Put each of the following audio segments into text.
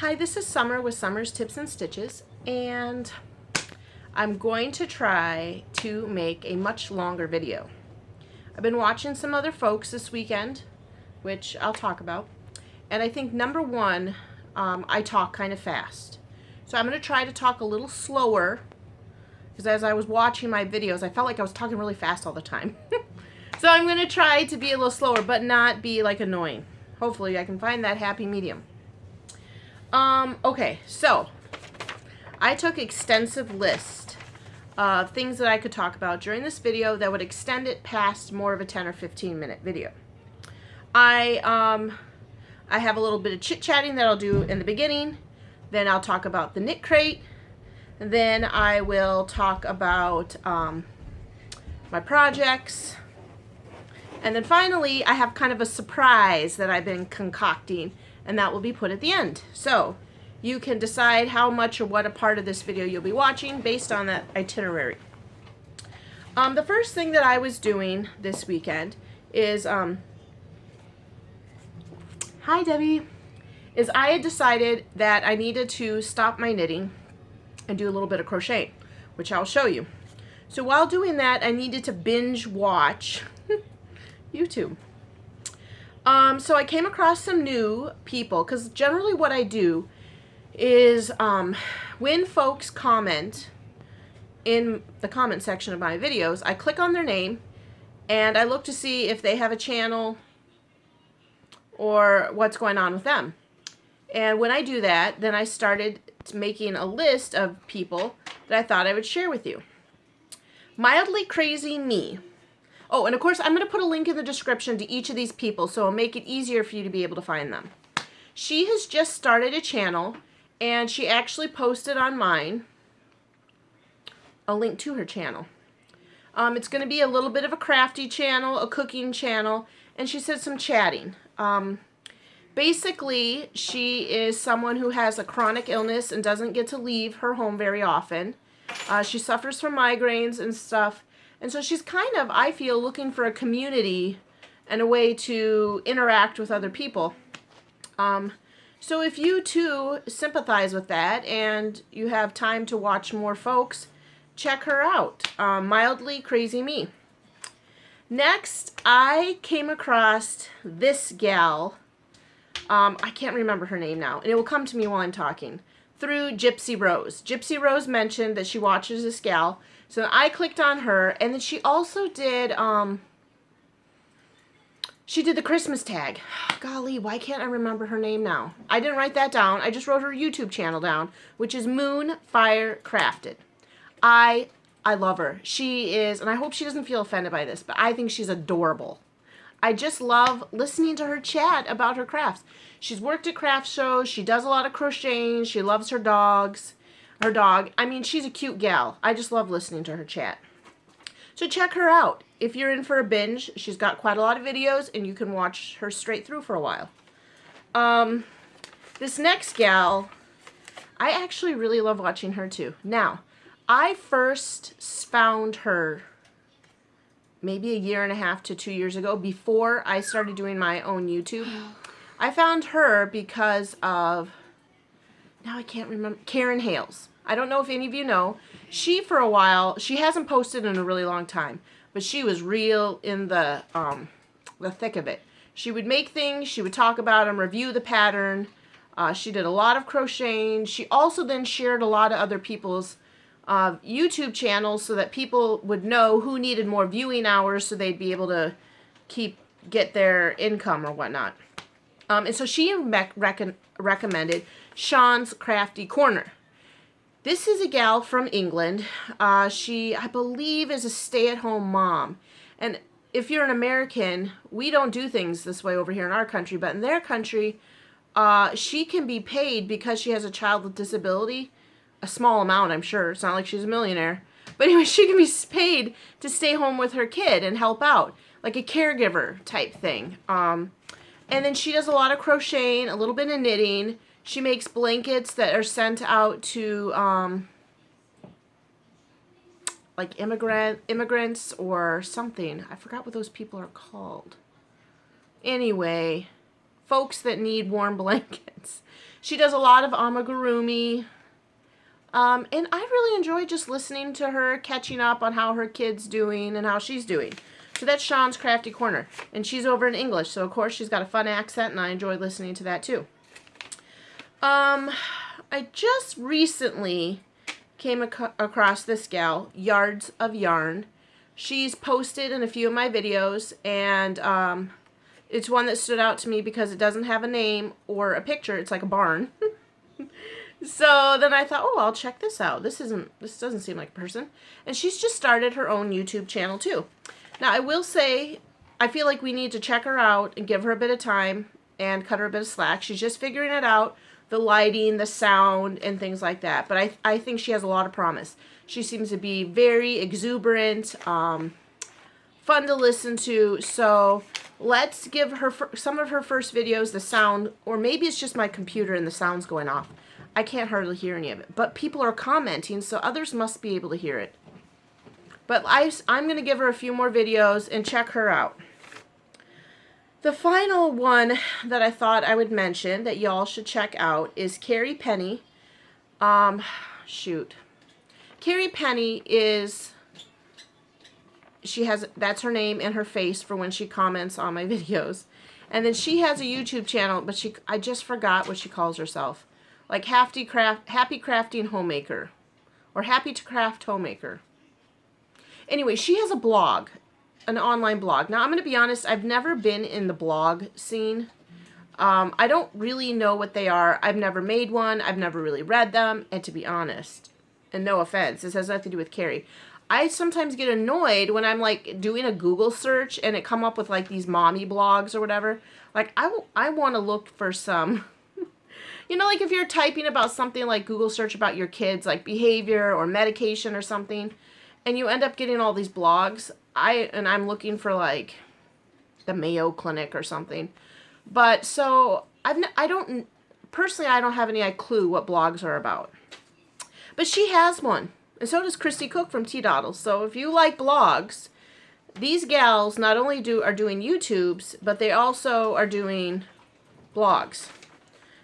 Hi, this is Summer with Summer's Tips and Stitches, and I'm going to try to make a much longer video. I've been watching some other folks this weekend, which I'll talk about, and I think number one, I talk kind of fast. So I'm going to try to talk a little slower, because as I was watching my videos, I felt like I was talking really fast all the time. So I'm going to try to be a little slower, but not be like annoying. Hopefully I can find that happy medium. Okay, so I took extensive list of things that I could talk about during this video that would extend it past more of a 10 or 15 minute video. I have a little bit of chit-chatting that I'll do in the beginning, then I'll talk about the Knitcrate, and then I will talk about my projects, and then finally I have kind of a surprise that I've been concocting, and that will be put at the end. So you can decide how much or what a part of this video you'll be watching based on that itinerary. The first thing that I was doing this weekend is, hi Debbie, is I had decided that I needed to stop my knitting and do a little bit of crochet, which I'll show you. So while doing that, I needed to binge watch YouTube. So I came across some new people, because generally what I do is when folks comment in the comment section of my videos, I click on their name and I look to see if they have a channel or what's going on with them. And when I do that, then I started making a list of people that I thought I would share with you. Mildly Crazy Me. Oh, and of course, I'm going to put a link in the description to each of these people, so it'll make it easier for you to be able to find them. She has just started a channel, and she actually posted on mine a link to her channel. It's going to be a little bit of a crafty channel, a cooking channel, and she said some chatting. Basically, she is someone who has a chronic illness and doesn't get to leave her home very often. She suffers from migraines and stuff. And so she's kind of, I feel, looking for a community and a way to interact with other people. So if you too sympathize with that and you have time to watch more folks, check her out. Mildly Crazy Me. Next, I came across this gal. I can't remember her name now, and it will come to me while I'm talking. Through Gypsy Rose. Gypsy Rose mentioned that she watches this gal. So I clicked on her, and then she also did, she did the Christmas tag. Golly, why can't I remember her name now? I didn't write that down. I just wrote her YouTube channel down, which is Moonfire Crafted. I love her. She is, and I hope she doesn't feel offended by this, but I think she's adorable. I just love listening to her chat about her crafts. She's worked at craft shows. She does a lot of crocheting. She loves her dogs. Her dog. I mean, she's a cute gal. I just love listening to her chat. So check her out. If you're in for a binge, she's got quite a lot of videos, and you can watch her straight through for a while. This next gal, I actually really love watching her too. Now, I first found her maybe 1.5 to 2 years ago, before I started doing my own YouTube. I found her because of, now I can't remember, Karen Hales. I don't know if any of you know. She, for a while, she hasn't posted in a really long time, but she was real in the thick of it. She would make things, she would talk about them, review the pattern. She did a lot of crocheting. She also then shared a lot of other people's YouTube channels so that people would know who needed more viewing hours so they'd be able to get their income or whatnot. And so she recommended Sean's Crafty Corner. This is a gal from England. She, I believe, is a stay-at-home mom. And if you're an American, we don't do things this way over here in our country, but in their country, she can be paid because she has a child with disability. A small amount, I'm sure. It's not like she's a millionaire. But anyway, she can be paid to stay home with her kid and help out, like a caregiver type thing. And then she does a lot of crocheting, a little bit of knitting. She makes blankets that are sent out to like immigrants or something. I forgot what those people are called. Anyway, folks that need warm blankets. She does a lot of amigurumi. And I really enjoy just listening to her, catching up on how her kid's doing and how she's doing. So that's Sean's Crafty Corner. And she's over in English, so of course she's got a fun accent, and I enjoy listening to that too. I just recently came across this gal, Yards of Yarn. She's posted in a few of my videos, and it's one that stood out to me because it doesn't have a name or a picture. It's like a barn. So then I thought, oh, I'll check this out. This doesn't seem like a person. And she's just started her own YouTube channel too. Now I will say, I feel like we need to check her out and give her a bit of time and cut her a bit of slack. She's just figuring it out, the lighting, the sound, and things like that. But I think she has a lot of promise. She seems to be very exuberant, fun to listen to. So let's give her some of her first videos the sound, or maybe it's just my computer and the sound's going off. I can't hardly hear any of it, but people are commenting, so others must be able to hear it. But I'm going to give her a few more videos and check her out. The final one that I thought I would mention that y'all should check out is Carrie Penny. Carrie Penny is, that's her name and her face for when she comments on my videos. And then she has a YouTube channel, but I just forgot what she calls herself. Like Happy Crafting Homemaker, or Happy to Craft Homemaker. Anyway, she has a blog, an online blog. Now, I'm going to be honest, I've never been in the blog scene. I don't really know what they are. I've never made one. I've never really read them. And to be honest, and no offense, this has nothing to do with Carrie, I sometimes get annoyed when I'm like doing a Google search and it come up with like these mommy blogs or whatever. Like I want to look for some... You know, like if you're typing about something like Google search about your kids, like behavior or medication or something, and you end up getting all these blogs, I'm looking for like the Mayo Clinic or something. But so I don't have any clue what blogs are about. But she has one, and so does Christy Cook from Tea Doddles. So if you like blogs, these gals not only are doing YouTubes, but they also are doing blogs.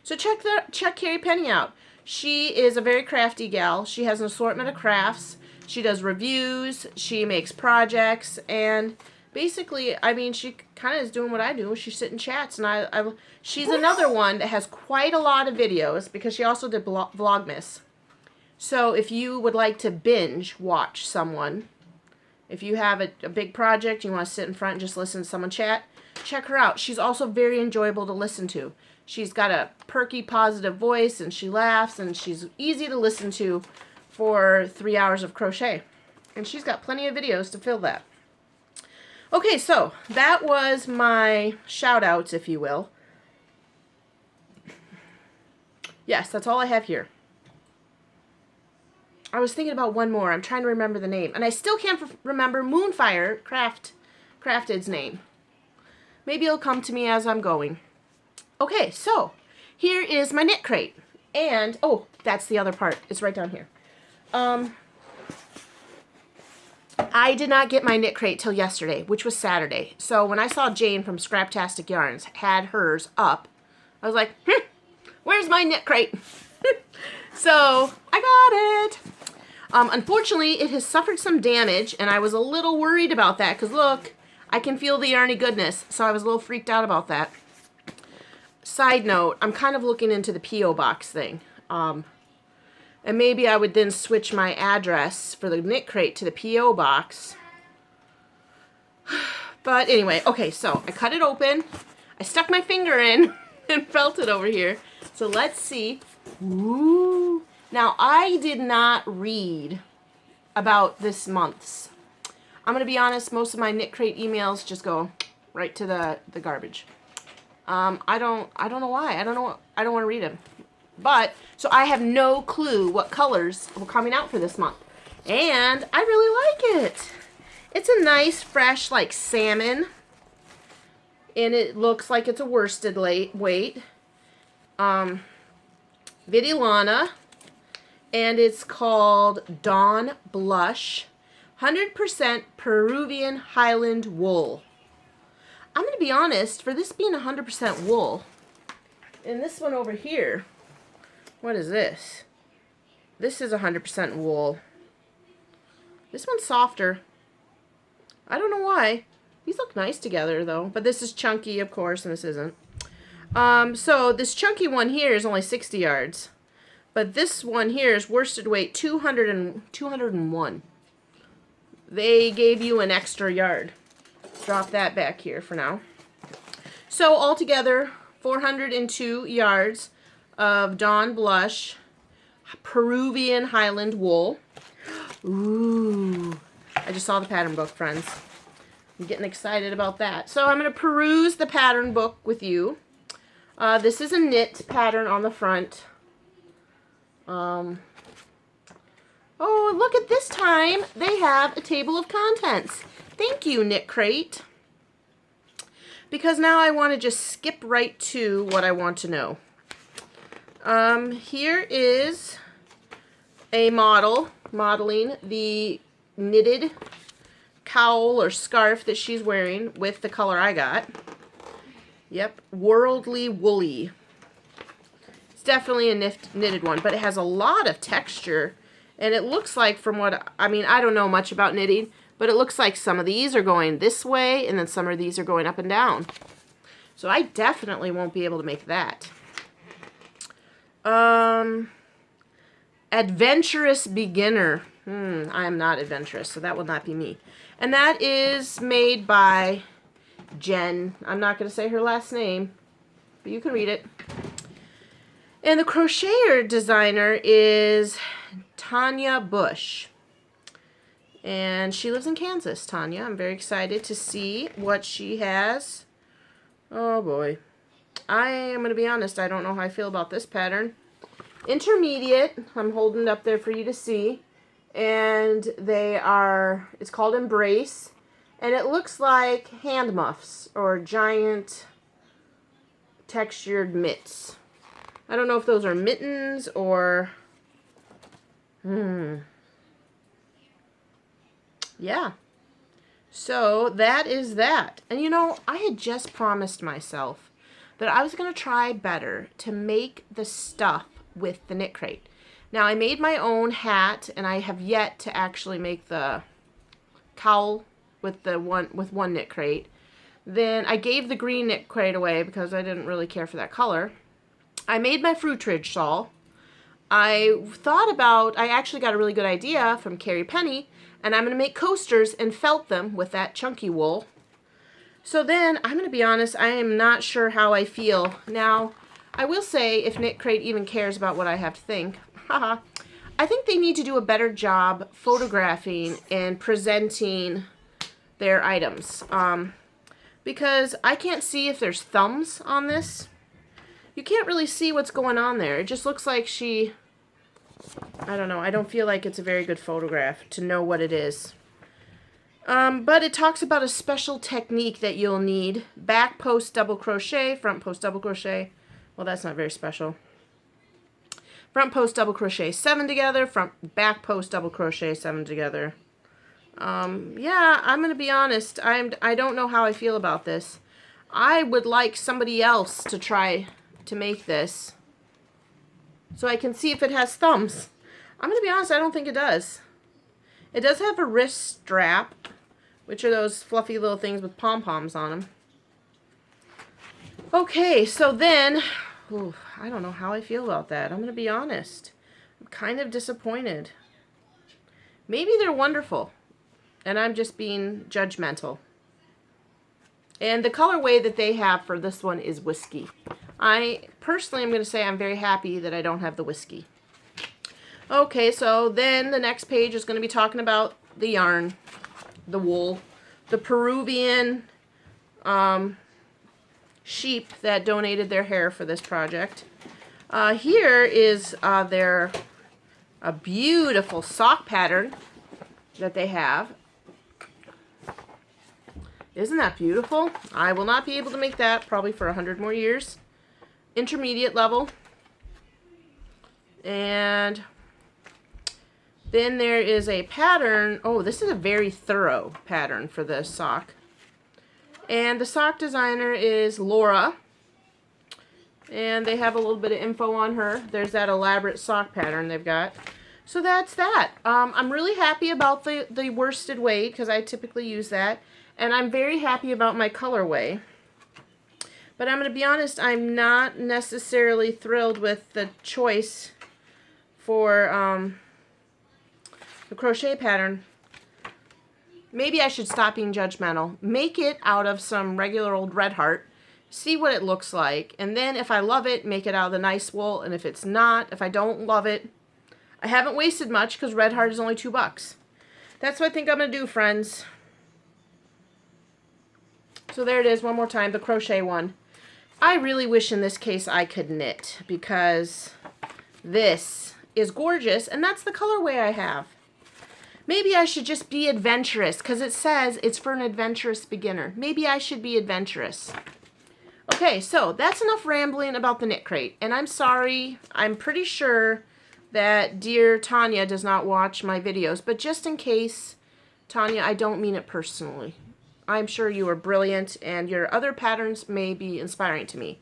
So check Carrie Penny out. She is a very crafty gal. She has an assortment of crafts. She does reviews. She makes projects. And basically, I mean, she kind of is doing what I do. She sits and chats. And she's another one that has quite a lot of videos because she also did Vlogmas. So if you would like to binge watch someone, if you have a big project, you want to sit in front and just listen to someone chat, check her out. She's also very enjoyable to listen to. She's got a perky, positive voice, and she laughs, and she's easy to listen to for 3 hours of crochet. And she's got plenty of videos to fill that. Okay, so that was my shout-outs, if you will. Yes, that's all I have here. I was thinking about one more. I'm trying to remember the name. And I still can't remember Moonfire Crafted's name. Maybe it'll come to me as I'm going. Okay, so here is my knit crate. And, oh, that's the other part. It's right down here. I did not get my knit crate till yesterday, which was Saturday. So when I saw Jane from Scraptastic Yarns had hers up, I was like, where's my knit crate? So I got it. Unfortunately, it has suffered some damage, and I was a little worried about that because, look, I can feel the yarny goodness. So I was a little freaked out about that. Side note, I'm kind of looking into the P.O. box thing. And maybe I would then switch my address for the knit crate to the P.O. box. But anyway, okay, so I cut it open. I stuck my finger in and felt it over here. So let's see. Ooh. Now, I did not read about this month's. I'm going to be honest, most of my knit crate emails just go right to the garbage. I don't know why. I don't want to read them. But, so I have no clue what colors were coming out for this month. And I really like it. It's a nice, fresh, like salmon. And it looks like it's a worsted weight. Vidilana. And it's called Dawn Blush. 100% Peruvian Highland wool. I'm going to be honest, for this being 100% wool, and this one over here, What is this? This is 100% wool. This one's softer. I don't know why. These look nice together though, but this is chunky, of course, and this isn't. So this chunky one here is only 60 yards, but this one here is worsted weight 201. They gave you an extra yard. Drop that back here for now. So altogether, 402 yards of Dawn Blush Peruvian Highland wool. Ooh, I just saw the pattern book, friends. I'm getting excited about that. So I'm going to peruse the pattern book with you. This is a knit pattern on the front. Oh, look at this time. They have a table of contents. Thank you, Knitcrate. Because now I want to just skip right to what I want to know. Here is a model modeling the knitted cowl or scarf that she's wearing with the color I got. Yep, Worldly Woolly. It's definitely a knitted one, but it has a lot of texture. And it looks like, from what, I mean, I don't know much about knitting, but it looks like some of these are going this way, and then some of these are going up and down. So I definitely won't be able to make that. Adventurous Beginner. I am not adventurous, so that will not be me. And that is made by Jen. I'm not going to say her last name, but you can read it. And the crocheter designer is Tanya Bush. And she lives in Kansas, Tanya. I'm very excited to see what she has. Oh boy. I am going to be honest, I don't know how I feel about this pattern. Intermediate. I'm holding it up there for you to see. And they are, it's called Embrace. And it looks like hand muffs or giant textured mitts. I don't know if those are mittens or... Yeah. So that is that. And you know, I had just promised myself that I was going to try better to make the stuff with the Knitcrate. Now I made my own hat, and I have yet to actually make the cowl with one Knitcrate. Then I gave the green Knitcrate away because I didn't really care for that color. I made my fruitridge shawl. I actually got a really good idea from Carrie Penny, and I'm going to make coasters and felt them with that chunky wool. So then, I'm going to be honest, I am not sure how I feel. Now, I will say, if Knitcrate even cares about what I have to think, haha, I think they need to do a better job photographing and presenting their items. Because I can't see if there's thumbs on this. You can't really see what's going on there. It just looks like I don't know, I don't feel like it's a very good photograph to know what it is. But it talks about a special technique that you'll need. Back post double crochet, front post double crochet. Well, that's not very special. Front post double crochet 7 together, back post double crochet 7 together. Yeah, I'm going to be honest. I don't know how I feel about this. I would like somebody else to try to make this so I can see if it has thumbs. I'm going to be honest, I don't think it does. It does have a wrist strap, which are those fluffy little things with pom-poms on them. Okay, so then, I don't know how I feel about that. I'm going to be honest. I'm kind of disappointed. Maybe they're wonderful, and I'm just being judgmental. And the colorway that they have for this one is whiskey. I personally am going to say I'm very happy that I don't have the whiskey. Okay, so then the next page is going to be talking about the yarn, the wool, the Peruvian sheep that donated their hair for this project. Here is a beautiful sock pattern that they have. Isn't that beautiful? I will not be able to make that probably for 100 more years. Intermediate level. And then there is a pattern. Oh, this is a very thorough pattern for the sock. And the sock designer is Laura. And they have a little bit of info on her. There's that elaborate sock pattern they've got. So that's that. I'm really happy about the worsted weight because I typically use that. And I'm very happy about my colorway. But I'm going to be honest, I'm not necessarily thrilled with the choice for the crochet pattern. Maybe I should stop being judgmental. Make it out of some regular old red heart. See what it looks like. And then if I love it, make it out of the nice wool. And if it's not, if I don't love it, I haven't wasted much because red heart is only $2. That's what I think I'm going to do, friends. So there it is one more time, the crochet one. I really wish in this case I could knit because this is gorgeous and that's the colorway I have. Maybe I should just be adventurous because it says it's for an adventurous beginner. Maybe I should be adventurous. Okay, so that's enough rambling about the Knit Crate. And I'm sorry, I'm pretty sure that dear Tanya does not watch my videos. But just in case, Tanya, I don't mean it personally. I'm sure you are brilliant and your other patterns may be inspiring to me.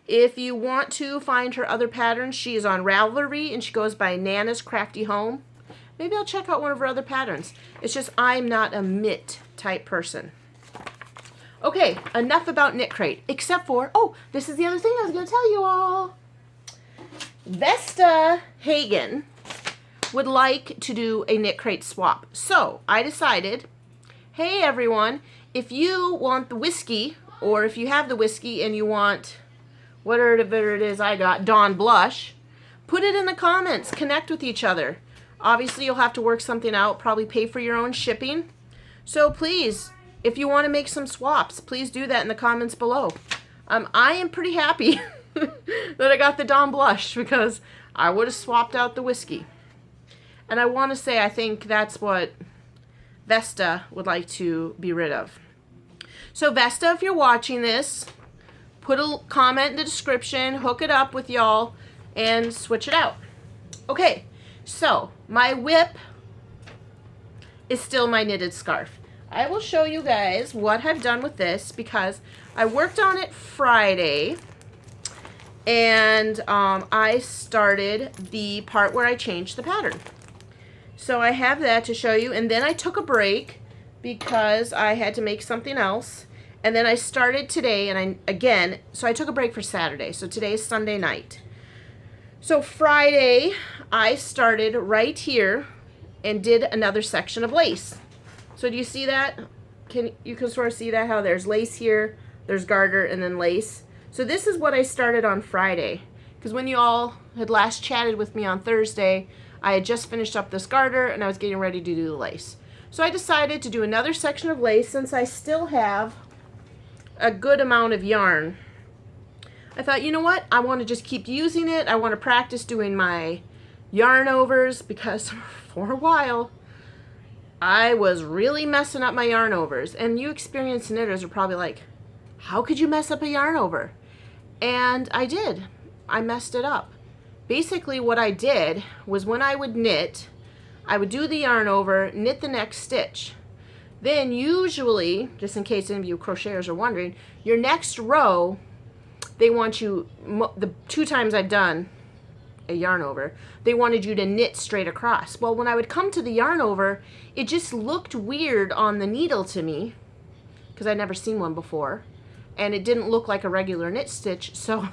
If you want to find her other patterns, she is on Ravelry and she goes by Nana's Crafty Home. Maybe I'll check out one of her other patterns. It's just I'm not a mitt type person. Okay, enough about Knit Crate, except for, oh, this is the other thing I was going to tell you all. Vesta Hagen would like to do a Knit Crate swap. So I decided, hey everyone, if you want the whiskey, or if you have the whiskey and you want whatever it is I got, Dawn Blush, put it in the comments, connect with each other. Obviously you'll have to work something out, probably pay for your own shipping. So please, if you want to make some swaps, please do that in the comments below. I am pretty happy that I got the Dawn Blush because I would have swapped out the whiskey. And I want to say I think that's what Vesta would like to be rid of. So Vesta, if you're watching this, put a comment in the description, hook it up with y'all, and switch it out. Okay, so my whip is still my knitted scarf. I will show you guys what I've done with this because I worked on it Friday and I started the part where I changed the pattern. So I have that to show you, and then I took a break because I had to make something else, and then I started today, and so I took a break for Saturday, so today is Sunday night. So Friday I started right here and did another section of lace. So do you see that? You can sort of see that, how there's lace here, there's garter, and then lace. So this is what I started on Friday, because when you all had last chatted with me on Thursday, I had just finished up this garter and I was getting ready to do the lace. So I decided to do another section of lace since I still have a good amount of yarn. I thought, you know what? I want to just keep using it. I want to practice doing my yarn overs because for a while I was really messing up my yarn overs. And you experienced knitters are probably like, how could you mess up a yarn over? And I did. I messed it up. Basically what I did was when I would knit, I would do the yarn over, knit the next stitch. Then usually, just in case any of you crocheters are wondering, your next row, they want you, the 2 times I've done a yarn over, they wanted you to knit straight across. Well, when I would come to the yarn over, it just looked weird on the needle to me because I'd never seen one before. And it didn't look like a regular knit stitch, so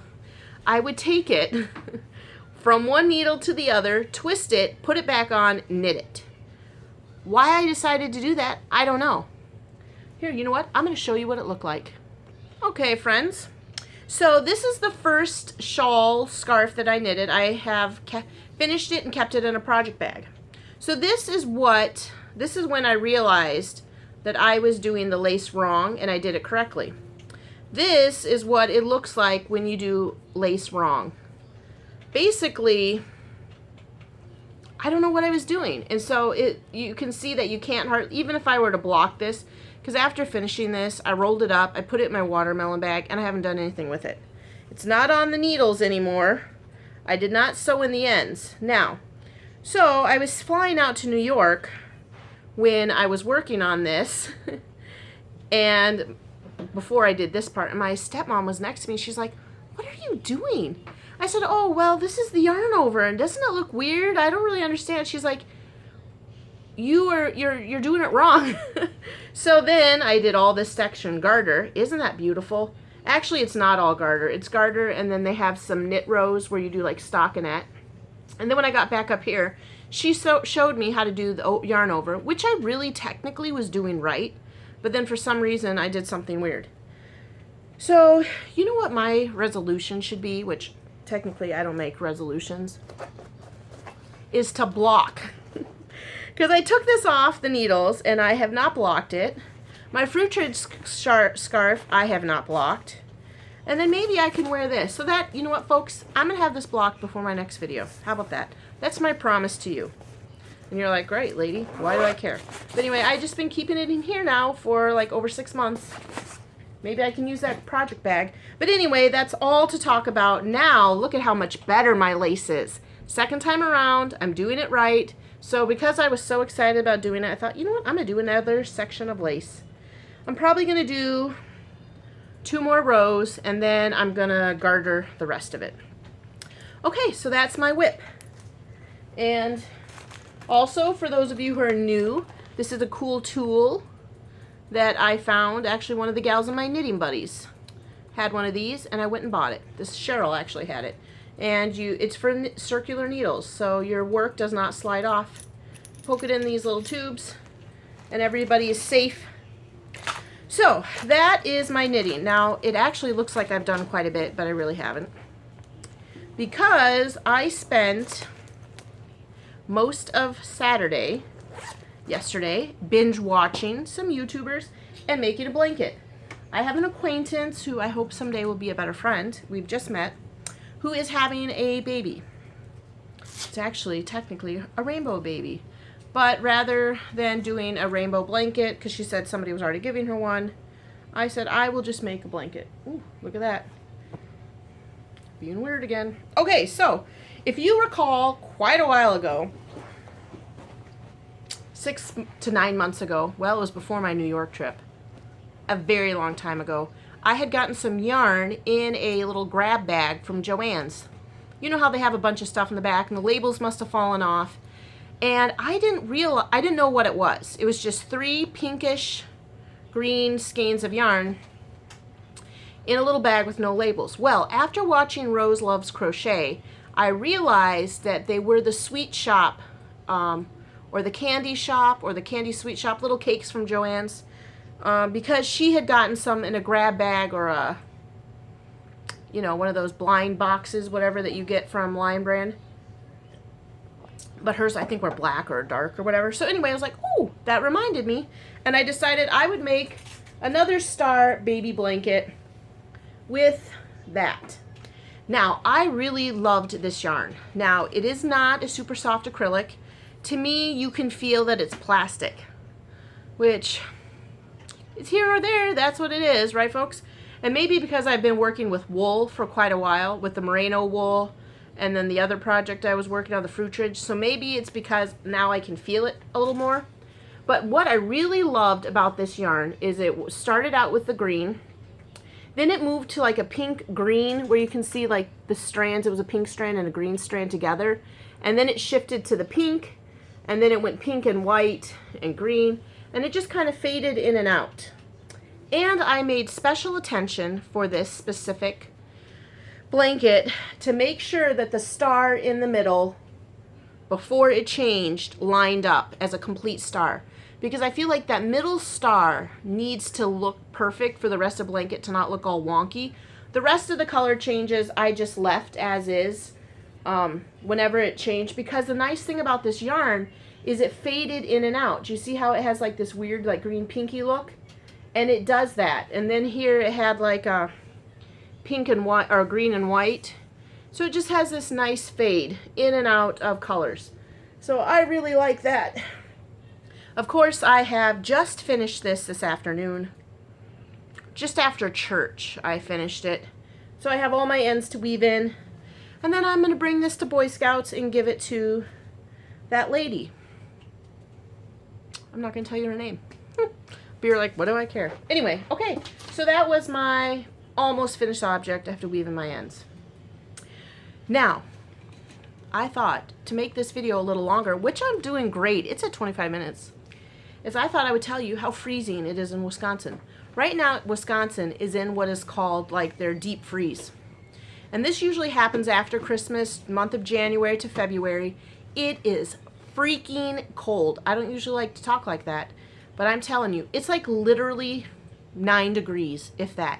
I would take it from one needle to the other, twist it, put it back on, knit it. Why I decided to do that, I don't know. Here, you know what? I'm going to show you what it looked like. Okay, friends. So this is the first shawl scarf that I knitted. I have finished it and kept it in a project bag. So this is when I realized that I was doing the lace wrong and I did it correctly. This is what it looks like when you do lace wrong. Basically, I don't know what I was doing. And so you can see that you can't even if I were to block this, because after finishing this, I rolled it up, I put it in my watermelon bag, and I haven't done anything with it. It's not on the needles anymore. I did not sew in the ends. Now, so I was flying out to New York when I was working on this, and before I did this part, and my stepmom was next to me. She's like, what are you doing? I said, oh, well, this is the yarn over, and doesn't it look weird? I don't really understand. She's like, you're doing it wrong. So then I did all this section garter. Isn't that beautiful? Actually, it's not all garter. It's garter, and then they have some knit rows where you do like stockinette. And then when I got back up here, she showed me how to do the yarn over, which I really technically was doing right. But then for some reason, I did something weird. So, you know what my resolution should be, which technically I don't make resolutions, is to block. Because I took this off the needles and I have not blocked it. My fruitage scarf I have not blocked. And then maybe I can wear this. So that, you know what, folks, I'm going to have this blocked before my next video. How about that? That's my promise to you. And you're like, great, lady. Why do I care? But anyway, I've just been keeping it in here now for like over 6 months. Maybe I can use that project bag. But anyway, that's all to talk about. Now, look at how much better my lace is. Second time around, I'm doing it right. So because I was so excited about doing it, I thought, you know what, I'm going to do another section of lace. I'm probably going to do 2 more rows, and then I'm going to garter the rest of it. Okay, so that's my whip. And also, for those of you who are new, this is a cool tool that I found. Actually, one of the gals in my knitting buddies had one of these, and I went and bought it. This Cheryl actually had it. And it's for circular needles, so your work does not slide off. Poke it in these little tubes, and everybody is safe. So, that is my knitting. Now, it actually looks like I've done quite a bit, but I really haven't. Because I spent most of Saturday, yesterday, binge watching some YouTubers and making a blanket. I have an acquaintance who I hope someday will be a better friend. We've just met. Who is having a baby. It's actually technically a rainbow baby. But rather than doing a rainbow blanket, because she said somebody was already giving her one, I said I will just make a blanket. Ooh, look at that. Being weird again. Okay, so if you recall quite a while ago, 6 to 9 months ago, well, it was before my New York trip, a very long time ago, I had gotten some yarn in a little grab bag from Joann's. You know how they have a bunch of stuff in the back and the labels must have fallen off. And I didn't know what it was. It was just 3 pinkish green skeins of yarn in a little bag with no labels. Well, after watching Rose Loves Crochet, I realized that they were the sweet shop or the candy shop or the candy sweet shop little cakes from Joann's. Because she had gotten some in a grab bag or a, you know, one of those blind boxes, whatever that you get from Lion Brand. But hers, I think, were black or dark or whatever. So anyway, I was like, ooh, that reminded me. And I decided I would make another star baby blanket with that. Now, I really loved this yarn. Now, it is not a super soft acrylic. To me, you can feel that it's plastic, which... it's here or there, that's what it is, right folks? And maybe because I've been working with wool for quite a while, with the merino wool, and then the other project I was working on, the fruitage, so maybe it's because now I can feel it a little more. But what I really loved about this yarn is it started out with the green, then it moved to like a pink green where you can see like the strands, it was a pink strand and a green strand together, and then it shifted to the pink, and then it went pink and white and green, and it just kind of faded in and out. And I made special attention for this specific blanket to make sure that the star in the middle, before it changed, lined up as a complete star. Because I feel like that middle star needs to look perfect for the rest of the blanket to not look all wonky. The rest of the color changes I just left as is whenever it changed. Because the nice thing about this yarn is it faded in and out. Do you see how it has like this weird like green pinky look? And it does that. And then here it had like a pink and white or green and white. So it just has this nice fade in and out of colors. So I really like that. Of course, I have just finished this afternoon. Just after church, I finished it. So I have all my ends to weave in. And then I'm going to bring this to Boy Scouts and give it to that lady. I'm not going to tell you her name. But you're like, what do I care? Anyway, okay. So that was my almost finished object. I have to weave in my ends. Now, I thought to make this video a little longer, which I'm doing great. It's at 25 minutes. Is I thought I would tell you how freezing it is in Wisconsin. Right now, Wisconsin is in what is called like their deep freeze. And this usually happens after Christmas, month of January to February. It is freaking cold. I don't usually like to talk like that, but I'm telling you, it's like literally 9 degrees, if that.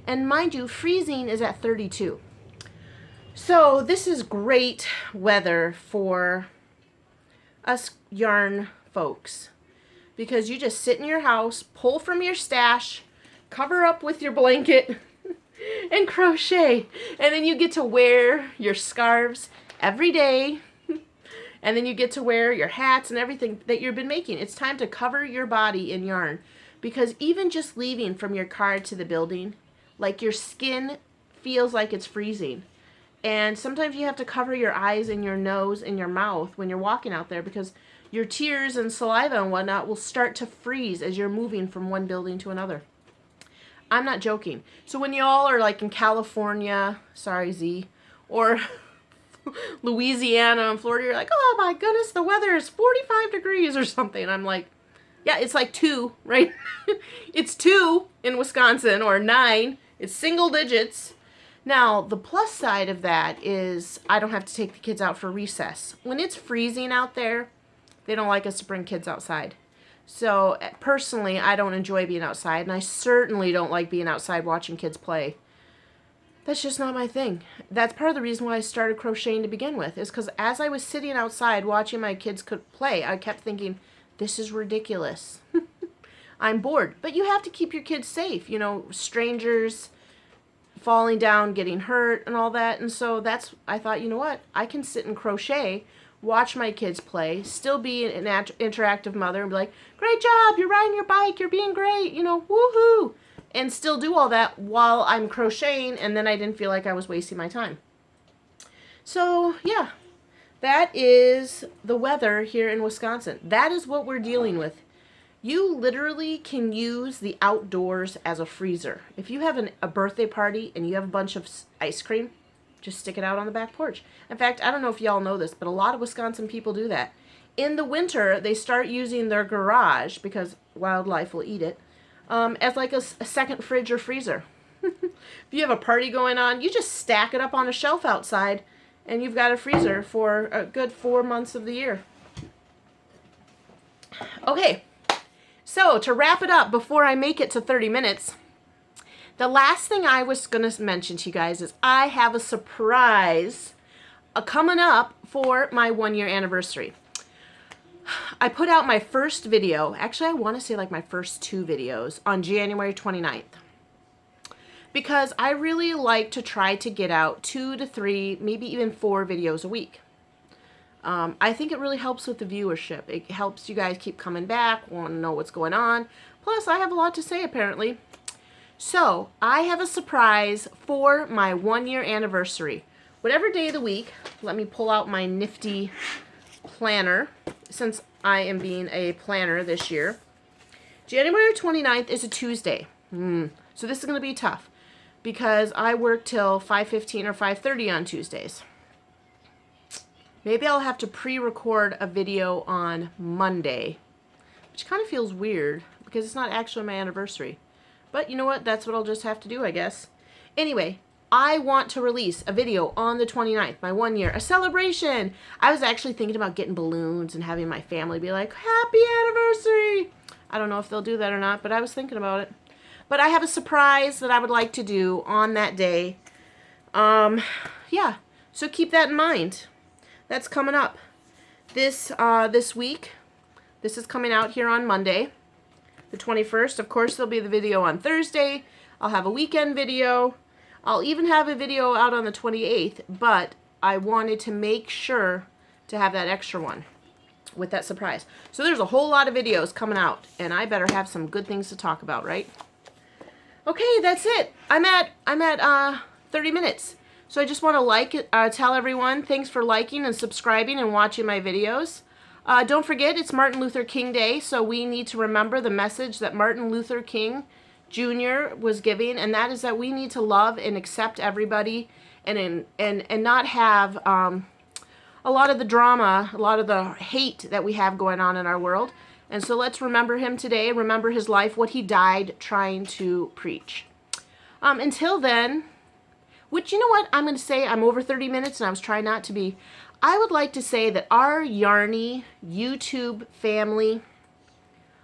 And mind you, freezing is at 32. So this is great weather for us yarn folks, because you just sit in your house, pull from your stash, cover up with your blanket, and crochet. And then you get to wear your scarves every day. And then you get to wear your hats and everything that you've been making. It's time to cover your body in yarn, because even just leaving from your car to the building, like your skin feels like it's freezing. And sometimes you have to cover your eyes and your nose and your mouth when you're walking out there, because your tears and saliva and whatnot will start to freeze as you're moving from one building to another. I'm not joking. So when y'all are like in California, sorry Z, or Louisiana and Florida, you're like, oh my goodness, the weather is 45 degrees or something. I'm like, yeah, it's like 2, right? It's 2 in Wisconsin, or 9. It's single digits. Now, the plus side of that is I don't have to take the kids out for recess. When it's freezing out there, they don't like us to bring kids outside. So personally, I don't enjoy being outside, and I certainly don't like being outside watching kids play. That's just not my thing. That's part of the reason why I started crocheting to begin with, is because as I was sitting outside watching my kids play, I kept thinking, this is ridiculous. I'm bored. But you have to keep your kids safe. You know, strangers falling down, getting hurt, and all that. And so I thought, you know what? I can sit and crochet, watch my kids play, still be an interactive mother, and be like, great job, you're riding your bike, you're being great, you know, woohoo, and still do all that while I'm crocheting, and then I didn't feel like I was wasting my time. So, yeah, that is the weather here in Wisconsin. That is what we're dealing with. You literally can use the outdoors as a freezer. If you have a birthday party and you have a bunch of ice cream, just stick it out on the back porch. In fact, I don't know if y'all know this, but a lot of Wisconsin people do that. In the winter, they start using their garage, because wildlife will eat it, as like a second fridge or freezer. If you have a party going on, you just stack it up on a shelf outside, and you've got a freezer for a good 4 months of the year. Okay, so to wrap it up before I make it to 30 minutes, the last thing I was going to mention to you guys is I have a surprise coming up for my 1-year anniversary. I put out my first video, actually I want to say like my first 2 videos, on January 29th. Because I really like to try to get out 2 to 3, maybe even 4 videos a week. I think it really helps with the viewership. It helps you guys keep coming back, want to know what's going on. Plus, I have a lot to say apparently. So, I have a surprise for my 1-year anniversary. Whatever day of the week, let me pull out my nifty planner, since I am being a planner this year. January 29th is a Tuesday. So this is going to be tough, because I work till 5:15 or 5:30 on Tuesdays. Maybe I'll have to pre-record a video on Monday, which kind of feels weird, because it's not actually my anniversary. But you know what? That's what I'll just have to do, I guess. Anyway, I want to release a video on the 29th, my 1 year, a celebration. I was actually thinking about getting balloons and having my family be like, happy anniversary. I don't know if they'll do that or not, but I was thinking about it. But I have a surprise that I would like to do on that day. Yeah, so keep that in mind. That's coming up. This week, this is coming out here on Monday, the 21st. Of course, there'll be the video on Thursday. I'll have a weekend video. I'll even have a video out on the 28th, but I wanted to make sure to have that extra one with that surprise. So there's a whole lot of videos coming out, and I better have some good things to talk about, right? Okay, that's it. I'm at 30 minutes. So I just want to tell everyone, thanks for liking and subscribing and watching my videos. Don't forget, it's Martin Luther King Day, so we need to remember the message that Martin Luther King Jr. was giving, and that is that we need to love and accept everybody, and not have a lot of the drama, a lot of the hate that we have going on in our world. And so let's remember him today, remember his life, what he died trying to preach. Until then, which, you know what, I'm going to say, I'm over 30 minutes and I was trying not to be. I would like to say that our Yarny YouTube family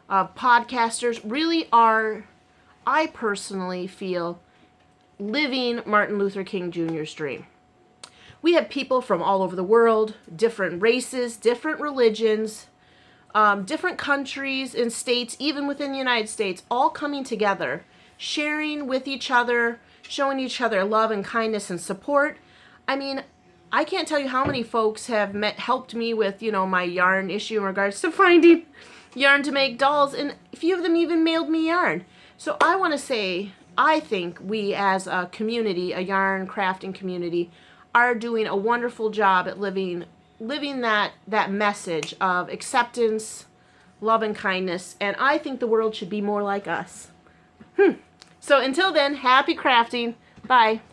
of podcasters really are, I personally feel, living Martin Luther King Jr.'s dream. We have people from all over the world, different races, different religions, different countries and states, even within the United States, all coming together, sharing with each other, showing each other love and kindness and support. I mean, I can't tell you how many folks have helped me with, my yarn issue in regards to finding yarn to make dolls, and a few of them even mailed me yarn. So I want to say, I think we as a community, a yarn crafting community, are doing a wonderful job at living that message of acceptance, love, and kindness, and I think the world should be more like us. So until then, happy crafting. Bye.